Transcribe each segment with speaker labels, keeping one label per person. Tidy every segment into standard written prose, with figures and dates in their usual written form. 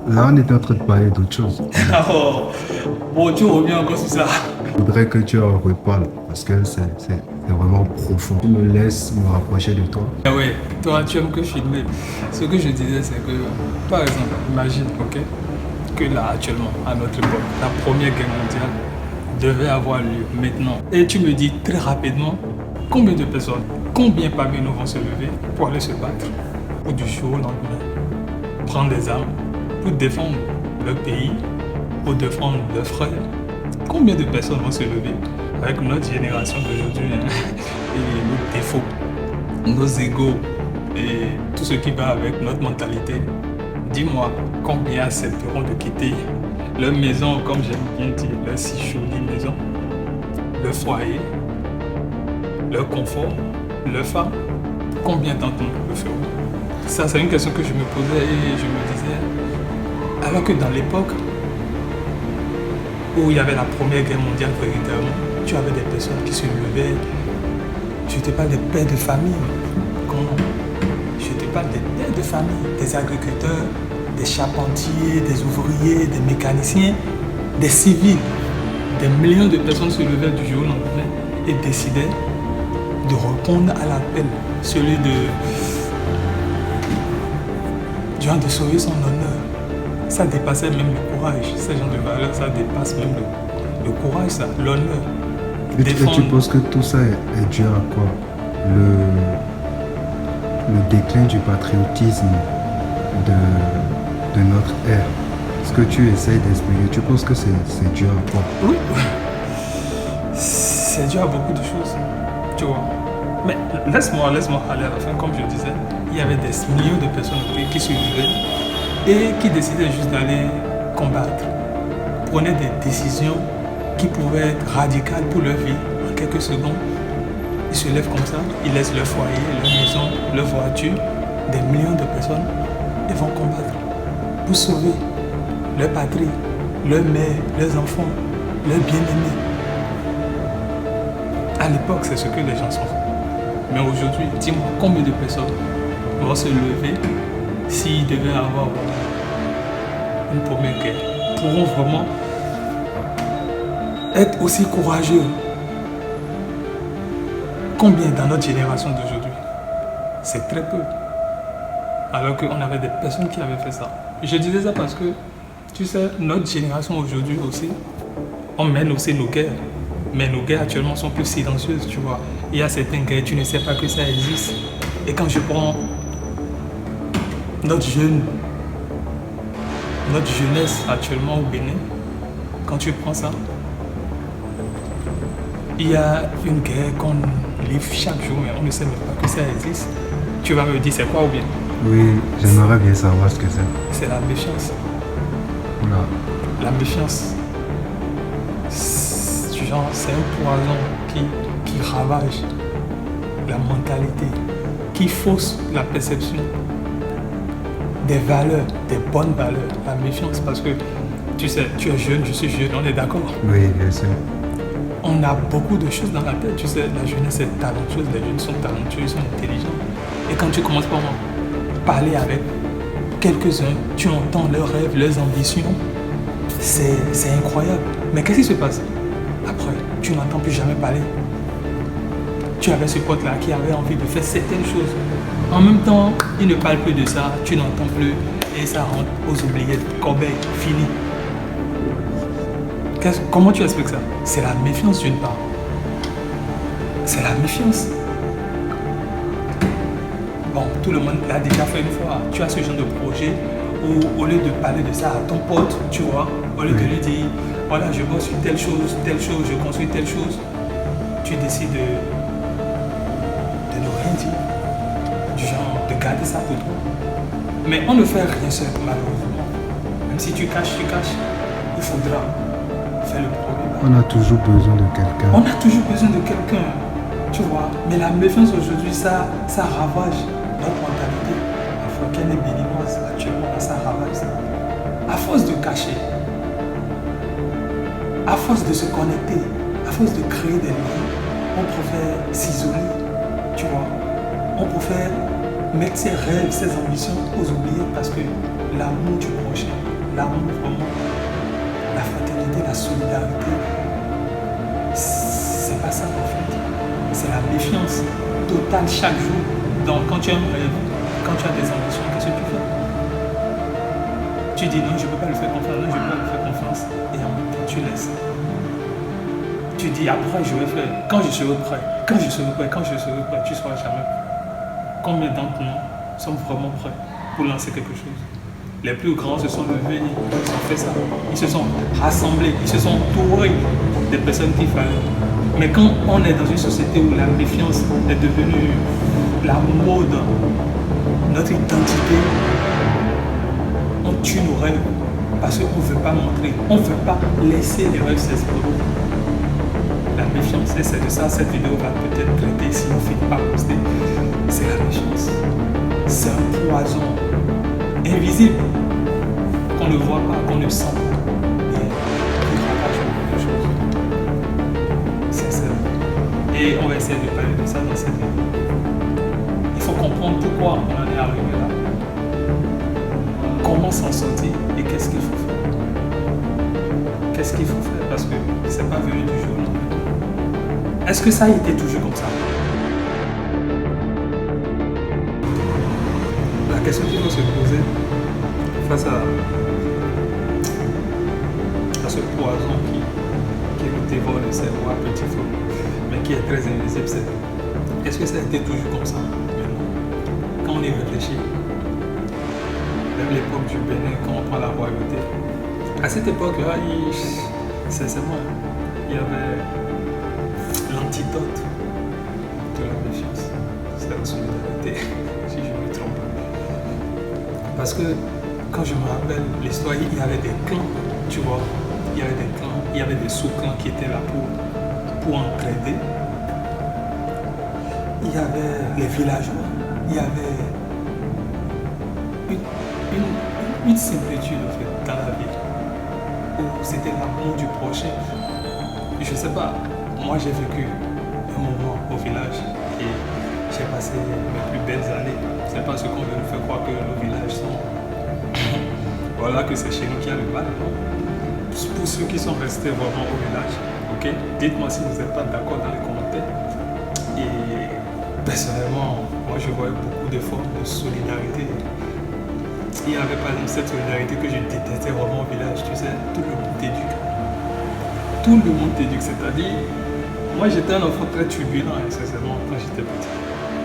Speaker 1: Là, on était en train de parler d'autre chose.
Speaker 2: Oh, bon, tu reviens encore sur ça.
Speaker 1: Je voudrais que tu en reparles parce que c'est vraiment profond. Tu me laisses me rapprocher de toi.
Speaker 2: Ah ouais, toi, tu aimes que filmer. Ce que je disais, c'est que, par exemple, imagine, ok, que là, actuellement, à notre époque, la Première Guerre mondiale devait avoir lieu maintenant. Et tu me dis très rapidement combien de personnes, combien parmi nous vont se lever pour aller se battre, ou du jour au lendemain, prendre des armes pour défendre leur pays, pour défendre leurs frères. Combien de personnes vont se lever avec notre génération d'aujourd'hui hein, et nos défauts, nos égaux et tout ce qui va avec notre mentalité? Dis-moi, combien accepteront de quitter leur maison, comme j'aime bien dire, leur si jolie maison, leur foyer, leur confort, leur femme? Combien d'entre nous le feront? Ça, c'est une question que je me posais et je me disais, alors que dans l'époque où il y avait la Première Guerre mondiale véritablement, tu avais des personnes qui se levaient. Je te parle des pères de famille. Comment? Je te parle des pères de famille, des agriculteurs, des charpentiers, des ouvriers, des mécaniciens, des civils. Des millions de personnes se levaient du jour au lendemain et décidaient de répondre à l'appel, celui de sauver son honneur. Ça dépassait même le courage. Ces gens de valeur, ça dépasse même le courage, ça, l'honneur.
Speaker 1: Et tu penses que tout ça est dû à quoi? Le déclin du patriotisme de notre ère. Ce que tu essayes d'expliquer, tu penses que c'est dû à quoi?
Speaker 2: Oui, c'est dû à beaucoup de choses, tu vois. Mais laisse-moi aller à la fin, comme je disais, il y avait des millions de personnes au pays qui se levaient et qui décidaient juste d'aller combattre, prenaient des décisions qui pouvaient être radicales pour leur vie en quelques secondes. Ils se lèvent comme ça, ils laissent leur foyer, leur maison, leur voiture, des millions de personnes, et vont combattre pour sauver leur patrie, leur mère, leurs enfants, leurs bien-aimés. À l'époque, c'est ce que les gens sont fait. Mais aujourd'hui, dis-moi combien de personnes vont se lever s'ils devaient avoir une première guerre, pourront vraiment être aussi courageux. Combien dans notre génération d'aujourd'hui? C'est très peu. Alors qu'on avait des personnes qui avaient fait ça. Je disais ça parce que, tu sais, notre génération aujourd'hui aussi, on mène aussi nos guerres. Mais nos guerres actuellement sont plus silencieuses, tu vois. Il y a certaines guerres, tu ne sais pas que ça existe. Et quand je prends notre jeunesse actuellement au Bénin, quand tu prends ça, il y a une guerre qu'on livre chaque jour, mais on ne sait même pas que ça existe. Tu vas me dire c'est quoi ou bien?
Speaker 1: Oui, j'aimerais bien savoir ce que c'est.
Speaker 2: C'est la méfiance.
Speaker 1: Oula.
Speaker 2: La méfiance, genre, c'est un poison qui ravage la mentalité, qui fausse la perception des valeurs, des bonnes valeurs. La méfiance, parce que tu sais, tu es jeune, je suis jeune, on est d'accord.
Speaker 1: Oui, bien sûr.
Speaker 2: On a beaucoup de choses dans la tête, tu sais, la jeunesse est talentueuse, les jeunes sont talentueux, ils sont intelligents. Et quand tu commences par parler avec quelques-uns, tu entends leurs rêves, leurs ambitions, c'est incroyable. Mais qu'est-ce qui se passe? Après, tu n'entends plus jamais parler. Tu avais ce pote-là qui avait envie de faire certaines choses. En même temps, il ne parle plus de ça, tu n'entends plus et ça rentre aux oubliettes. Corbeille, fini. Comment tu expliques ça? C'est la méfiance d'une part. C'est la méfiance. Bon, tout le monde l'a déjà fait une fois. Tu as ce genre de projet où au lieu de parler de ça à ton pote, tu vois, au lieu de lui dire, voilà, je bosse sur telle chose, je construis telle chose, tu décides de ne rien dire, du genre de garder ça pour toi. Mais on ne fait rien seul, malheureusement. Même si tu caches, il faudra faire le progrès.
Speaker 1: On a toujours besoin de quelqu'un.
Speaker 2: On a toujours besoin de quelqu'un, tu vois. Mais la méfiance aujourd'hui, ça ravage notre mentalité africaine et béninoise actuellement, ça ravage ça. À force de cacher, à force de se connecter, à force de créer des liens, on préfère s'isoler, tu vois. On préfère mettre ses rêves, ses ambitions aux oubliés parce que l'amour du prochain, l'amour vraiment, la fraternité, la solidarité, c'est pas ça en fait. C'est la méfiance totale chaque jour. Donc quand tu as un rêve, quand tu as des ambitions, qu'est-ce que tu fais? Tu dis non, je ne peux pas le faire confiance, non, je ne peux pas le faire confiance. Et en même temps, tu laisses. Tu dis après, je vais faire. Quand je serai prêt, quand je serai prêt, quand je serai prêt, tu ne seras jamais prêt. Combien d'entre nous sommes vraiment prêts pour lancer quelque chose? Les plus grands se sont levés, ils ont fait ça. Ils se sont rassemblés, ils se sont entourés des personnes qu'il fallait. Mais quand on est dans une société où la méfiance est devenue la mode, notre identité, on tue nos rêves parce qu'on ne veut pas montrer, on ne veut pas laisser les rêves s'explorer. La méfiance, et c'est de ça cette vidéo va peut-être traiter si on ne finit pas poster. C'est la méfiance. C'est un poison invisible qu'on ne voit pas, qu'on ne sent pas. Mais qui ravage beaucoup de choses. C'est ça. Et on va essayer de parler de ça dans cette vidéo. Il faut comprendre pourquoi on en est arrivé là. Comment s'en sortir et qu'est-ce qu'il faut faire. Qu'est-ce qu'il faut faire parce que c'est pas venu du jour au lendemain. Est-ce que ça a été toujours comme ça? La question qu'il faut se poser face à ce poison qui nous dévore le cerveau à petit feu, mais qui est très invisible, c'est est-ce que ça a été toujours comme ça? Quand on y réfléchit, même l'époque du Bénin, quand on prend la royauté, à cette époque-là, sincèrement, il y avait l'antidote de la méfiance, c'est la solidarité, si je ne me trompe pas. Parce que quand je me rappelle l'histoire, il y avait des clans, tu vois, il y avait des clans, il y avait des sous-clans qui étaient là pour entraider. Il y avait les villageois, il y avait une similitude en fait dans la vie où c'était l'amour du prochain. Je sais pas, moi j'ai vécu un moment au village et j'ai passé mes plus belles années. C'est pas ce qu'on veut nous faire croire que nos villages sont voilà que c'est chez nous qu'il y a le mal, non? Pour ceux qui sont restés vraiment au village, ok, dites-moi si vous n'êtes pas d'accord dans les commentaires. Et personnellement, moi je voyais beaucoup de formes de solidarité. Il y avait par exemple cette solidarité que je détestais vraiment au village, tu sais, tout le monde t'éduque. Tout le monde t'éduque, c'est-à-dire, moi j'étais un enfant très turbulent, sincèrement, quand j'étais petit.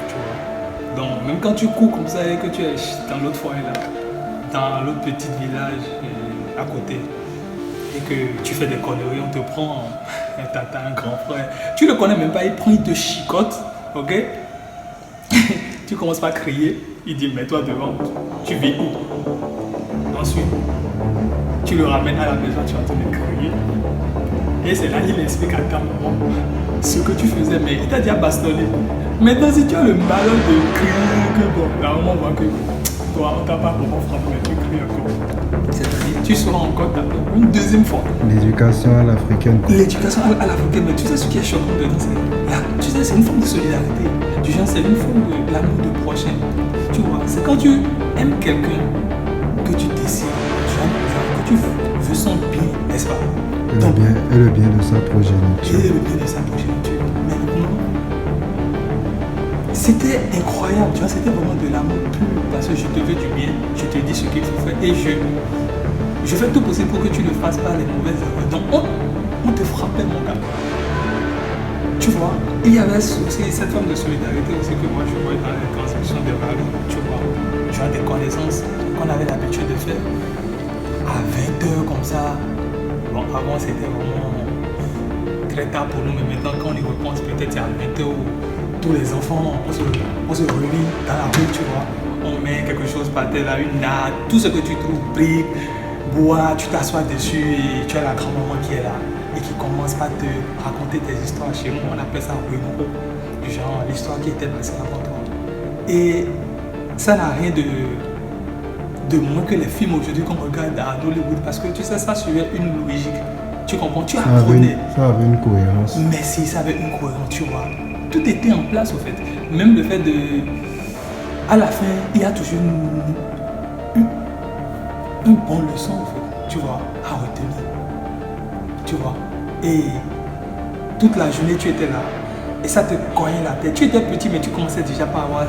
Speaker 2: Tu vois. Donc, même quand tu cours comme ça et que tu es dans l'autre foyer là, dans l'autre petit village à côté, et que tu fais des conneries, on te prend un tata, un grand frère, tu le connais même pas, il te chicote, ok? Tu commences par crier, il dit mets-toi devant, tu vis où? Ensuite, tu le ramènes à la maison, tu vas te mettre crier. Et c'est là qu'il explique à ta maman ce que tu faisais, mais il t'a déjà bastonné. Maintenant, si tu as le malheur de crier, que bon, la maman voit que toi, on t'a pas vraiment frappé, mais tu cries encore. C'est-à-dire, tu seras encore tapé une deuxième fois.
Speaker 1: L'éducation à l'africaine.
Speaker 2: L'éducation à l'africaine, mais tu sais ce qui est choquant dedans, tu sais, c'est une forme de solidarité. Du genre, c'est une forme de l'amour du prochain. Tu vois, c'est quand tu aimes quelqu'un que tu décides, que tu veux son bien, n'est-ce pas?
Speaker 1: Et le bien de sa progéniture.
Speaker 2: Et le bien de sa progéniture. Maintenant, c'était incroyable, tu vois, c'était vraiment de l'amour pur. Parce que je te veux du bien, je te dis ce qu'il faut faire et je fais tout possible pour que tu ne fasses pas les mauvaises erreurs. Donc, on te frappait, mon gars. Tu vois, il y avait aussi cette forme de solidarité aussi que moi je vois dans les transmissions des valeurs. Tu vois, tu as des connaissances qu'on avait l'habitude de faire à 20 heures comme ça. Bon, avant c'était vraiment très tard pour nous, mais maintenant quand on y repense, peut-être il y a 20 heures où tous les enfants, on se réunit dans la rue, tu vois. On met quelque chose par terre, là, une natte, tout ce que tu trouves, briques, bois, tu t'assois dessus et tu as la grand-maman qui est là et qui commence par te raconter tes histoires. Chez nous, on appelle ça renouveau, du genre l'histoire qui était passée avant toi. Et ça n'a rien de moins que les films aujourd'hui qu'on regarde à Hollywood, parce que tu sais, ça suivait une logique. Tu comprends, tu apprenais.
Speaker 1: Ça avait une cohérence.
Speaker 2: Mais si, ça avait une cohérence, tu vois. Tout était en place, au fait. Même le fait à la fin, il y a toujours une bonne leçon, en fait, tu vois, à retenir. Tu vois. Et toute la journée, tu étais là. Et ça te cognait la tête. Tu étais petit, mais tu commençais déjà par avoir,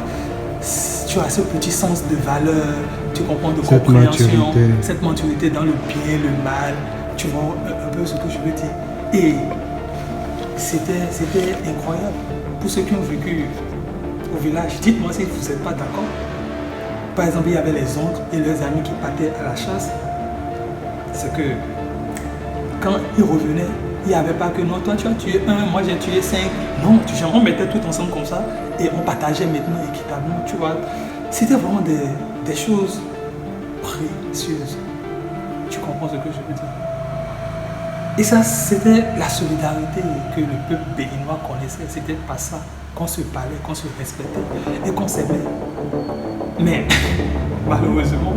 Speaker 2: tu as ce petit sens de valeur, tu comprends, de compréhension, cette maturité dans le bien, le mal. Tu vois un peu ce que je veux dire. Et c'était incroyable. Pour ceux qui ont vécu au village, dites-moi si vous n'êtes pas d'accord. Par exemple, il y avait les oncles et leurs amis qui partaient à la chasse. C'est que quand ils revenaient, il n'y avait pas que non, toi tu as tué un, moi j'ai tué 5. Non, on mettait tout ensemble comme ça et on partageait maintenant équitablement, tu vois. C'était vraiment des choses précieuses. Tu comprends ce que je veux dire? Et ça, c'était la solidarité que le peuple béninois connaissait. C'était pas ça, qu'on se parlait, qu'on se respectait et qu'on s'aimait. Mais malheureusement,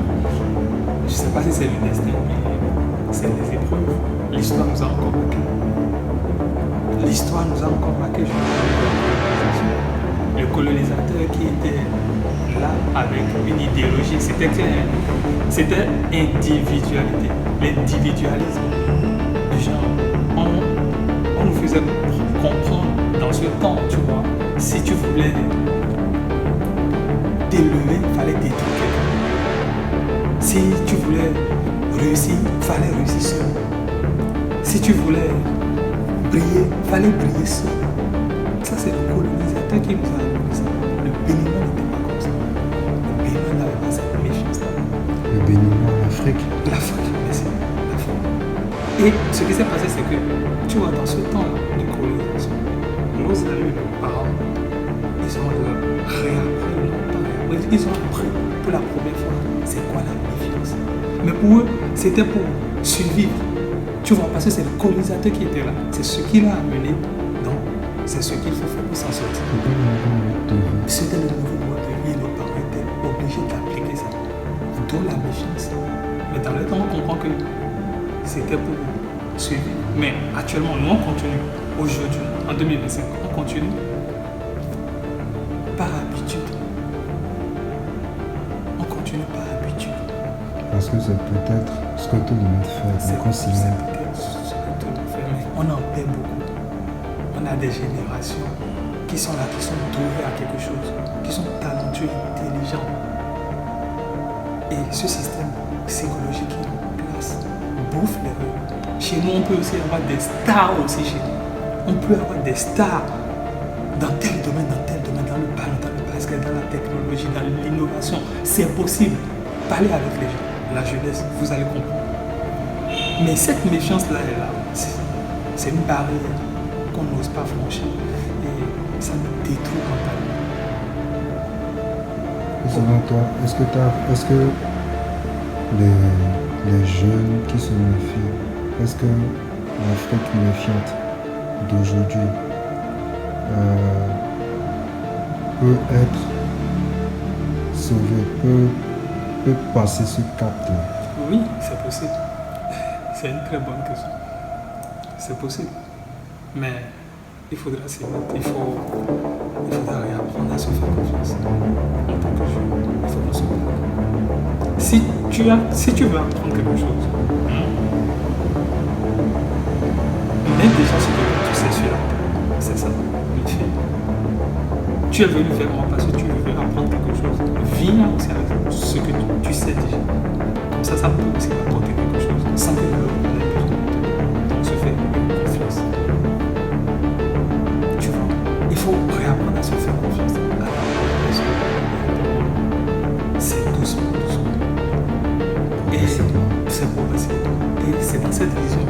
Speaker 2: je ne sais pas si c'est le destin, mais c'est les épreuves. L'histoire nous a encore marqué. L'histoire nous a encore marqué. Le colonisateur qui était là avec une idéologie, c'était clair. C'était individualité, l'individualisme. Genre, on nous faisait comprendre dans ce temps, tu vois, si tu voulais t'élever, il fallait détruire quelqu'un. Si tu voulais réussir, il fallait réussir seul. Si tu voulais briller, il fallait briller seul. Ça, c'est le colonisateur qui nous a amené ça. Le Béninois n'était pas comme ça. Le Béninois n'avait pas cette méchance-là.
Speaker 1: Le Béninois, l'Afrique.
Speaker 2: L'Afrique, merci. L'Afrique. Et ce qui s'est passé, c'est que, tu vois, dans ce temps-là de colonisation, nos amis, nos parents, ils ont réappris, ils ont appris pour la première fois c'est quoi la méfiance. Mais pour eux, c'était pour survivre. Tu vois, parce que c'est le colonisateur qui était là. C'est ce qui l'a amené. Donc, c'est ce qu'il faut faire pour s'en sortir. C'était le nouveau mode de vie et nos parents étaient obligés d'appliquer ça. D'où la méfiance. Mais dans le temps, on comprend que c'était pour suivre. Mais actuellement, nous, on continue. Aujourd'hui, en 2025, on continue par habitude. On continue par habitude.
Speaker 1: Parce que c'est peut-être ce que tout le monde fait.
Speaker 2: C'est peut-être ce que tout le monde fait, mais on en perd beaucoup. On a des générations qui sont là, qui sont douées à quelque chose, qui sont talentueux, intelligents. Et ce système psychologique qui est en place bouffe les rues. Chez nous, on peut aussi avoir des stars aussi chez nous. On peut avoir des stars dans tel domaine, dans le ballon, dans le basket, dans la technologie, dans l'innovation. C'est possible. Parlez avec les gens, la jeunesse, vous allez comprendre. Mais cette méfiance-là est là. C'est une barrière qu'on n'ose pas franchir. Et ça nous détruit mentalement.
Speaker 1: Selon toi, est-ce que les jeunes qui se méfient, est-ce que l'Afrique méfiante d'aujourd'hui peut être sauvée, peut passer ce cap-là?
Speaker 2: Oui, c'est possible. C'est une très bonne question. C'est possible. Mais il faudra s'y mettre. Il faudra réapprendre à se faire confiance. En tant que jeune, il faut qu'on se mette. Si tu veux apprendre quelque chose, mets déjà ce que tu sais sur la table. C'est ça, le fait. Tu es venu vers moi parce que tu veux apprendre quelque chose. Viens aussi avec ce que tu sais déjà. Comme ça peut aussi apporter quelque chose sans que le donc se fait confiance. Tu vois, il faut réapprendre à se faire confiance. C'est doucement. Et c'est progressif. Et c'est dans cette vision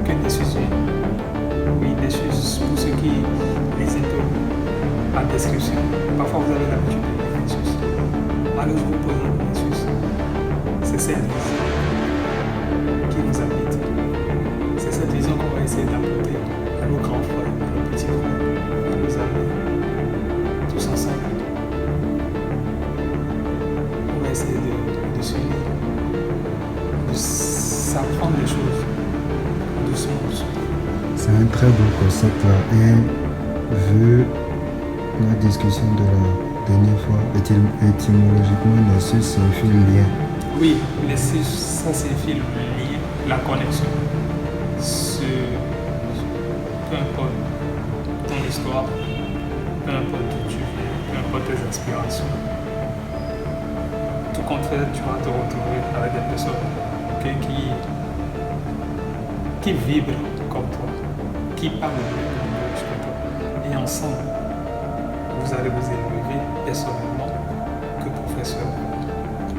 Speaker 2: que Nessus vient. Oui, Nessus, pour ceux qui les interviewent par description, parfois vous avez l'habitude de lire Nessus. Alors je vous présente Nessus. C'est cette vision qui nous habite. C'est cette vision qu'on va essayer d'apporter à nos grands frères, à nos petits frères, à nos amis, tous ensemble. On va essayer de s'unir, de s'apprendre des choses doucement.
Speaker 1: C'est un très bon concept là. Et vu la discussion de dernière fois, étymologiquement, Nessus signifie lien.
Speaker 2: Oui, mais ça signifie le lien, la connexion. Peu importe ton histoire, peu importe d'où tu viens, peu importe tes aspirations, tout compte fait, tu vas te retrouver avec des personnes qui vibrent comme toi, qui parlent le même langage que toi. Et ensemble, vous allez vous élever personnellement que professionnellement.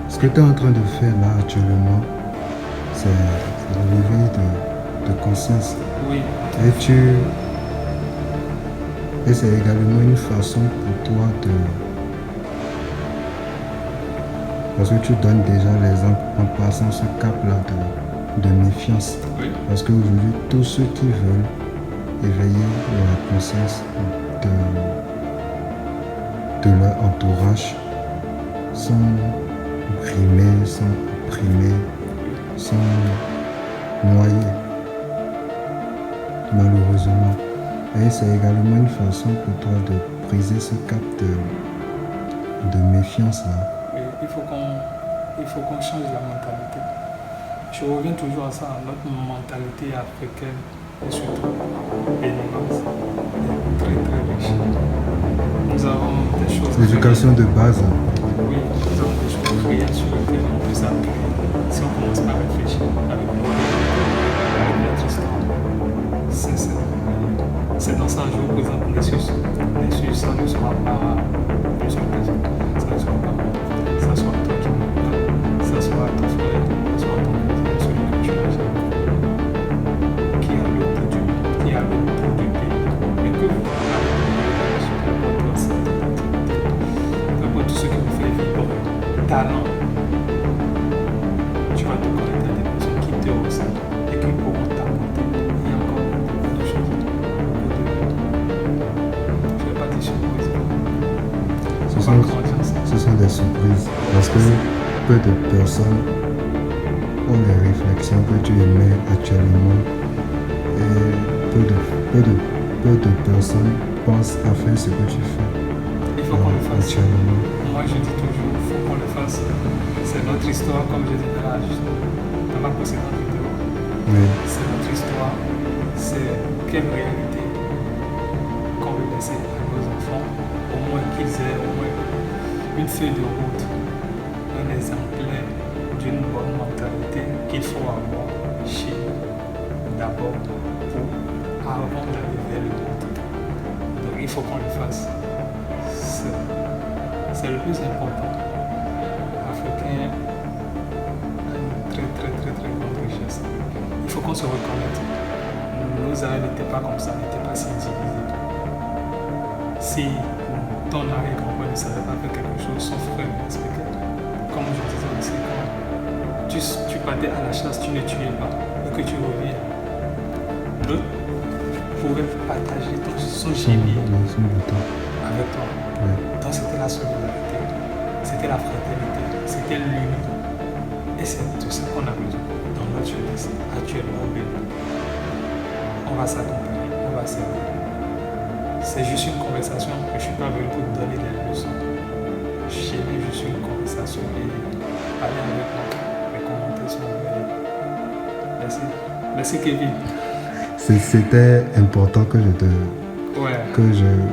Speaker 1: Ce que tu es en train de faire là actuellement, c'est le l'éveil de conscience.
Speaker 2: Oui.
Speaker 1: Et c'est également une façon pour toi de... Parce que tu donnes déjà l'exemple en passant ce cap-là de méfiance.
Speaker 2: Oui.
Speaker 1: Parce qu'aujourd'hui, tous ceux qui veulent éveiller la conscience de leur entourage sont brimés, sont opprimés, sont noyés, malheureusement. Et c'est également une façon pour toi de briser ce cap de méfiance-là.
Speaker 2: Oui, il faut qu'on change la mentalité. Je reviens toujours à ça, à notre mentalité africaine et surtout béninoise, est très très riche. Nous avons des choses...
Speaker 1: L'éducation de base.
Speaker 2: Oui, nous avons des choses réelles sur lesquelles on peut s'appuyer si on commence par réfléchir avec notre histoire. C'est dans ça que je vous présente Nessus. Nessus, ça ne sera pas une surprise. Ça ne sera pas moi. Ça sera toi qui me regarde. Ça sera ton frère. Ça sera ton cousin, celui que tu as jamais connu. Qui a le bout du monde, qui a le bout du pays. Mais que vous parlez de peu importe tout ce qui vous fait vivre, talent, tu vas te connecter à des personnes qui te ressentent et qui pourront t'apporter. Il y a encore beaucoup de choses. Je ne vais pas dire surprise.
Speaker 1: Ce sont des surprises. Parce que peu de personnes ont les réflexions que tu émets actuellement. Et peu de personnes pensent à faire ce que tu fais.
Speaker 2: Il faut qu'on le fasse.
Speaker 1: Actuellement.
Speaker 2: Moi je dis toujours, il faut qu'on le fasse. C'est notre histoire, comme je disais dans ma précédente vidéo.
Speaker 1: Oui.
Speaker 2: C'est notre histoire. C'est quelle réalité qu'on veut laisser à nos enfants, au moins qu'ils aient au moins une feuille de route, un exemplaire d'une bonne mentalité qu'il faut avoir chez nous d'abord avant d'aller vers le monde. Donc il faut qu'on le fasse. C'est le plus important. Africain a une très très très très grande richesse. Il faut qu'on se reconnaisse. Nos arrêts n'étaient pas comme ça, n'étaient pas si divisés. Si ton arrière-grand-père ne savait pas faire quelque chose, son frère lui expliquait. Comme je disais aussi, quand tu partais à la chasse, tu ne tuais pas, et que tu reviens, l'autre pouvait partager son gibier avec toi.
Speaker 1: Oui.
Speaker 2: Donc c'était la solidarité, c'était la fraternité, c'était l'unité. Et c'est de ça qu'on a besoin dans notre jeunesse actuellement au Bénin. On va s'accompagner, on va s'aider. C'est juste une conversation, je ne suis pas venu pour donner des leçons. J'ai mis juste une conversation et aller avec moi. Les commentaires sont envoyés. Merci. Merci Kevin.
Speaker 1: C'était important que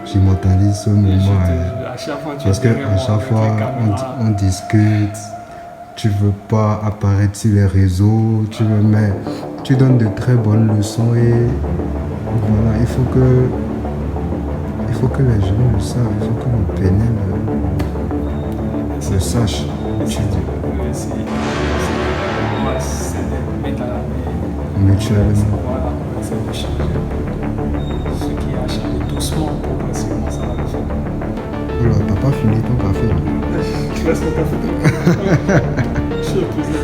Speaker 1: j'immortalise ce moment.
Speaker 2: À chaque fois,
Speaker 1: parce qu'à chaque fois, on discute, tu veux pas apparaître sur les réseaux, tu donnes de très bonnes leçons et voilà, il faut que les gens le savent, il faut que le Bénin le sache.
Speaker 2: Merci. On va s'aider, mettre à la main.
Speaker 1: Mutuellement.
Speaker 2: Voilà, on va essayer de changer un peu. Ce qui a changé doucement, progressivement, ça va le faire.
Speaker 1: Alors, t'as pas fini ton café?
Speaker 2: Tu laisses mon café. Je suis épuisé.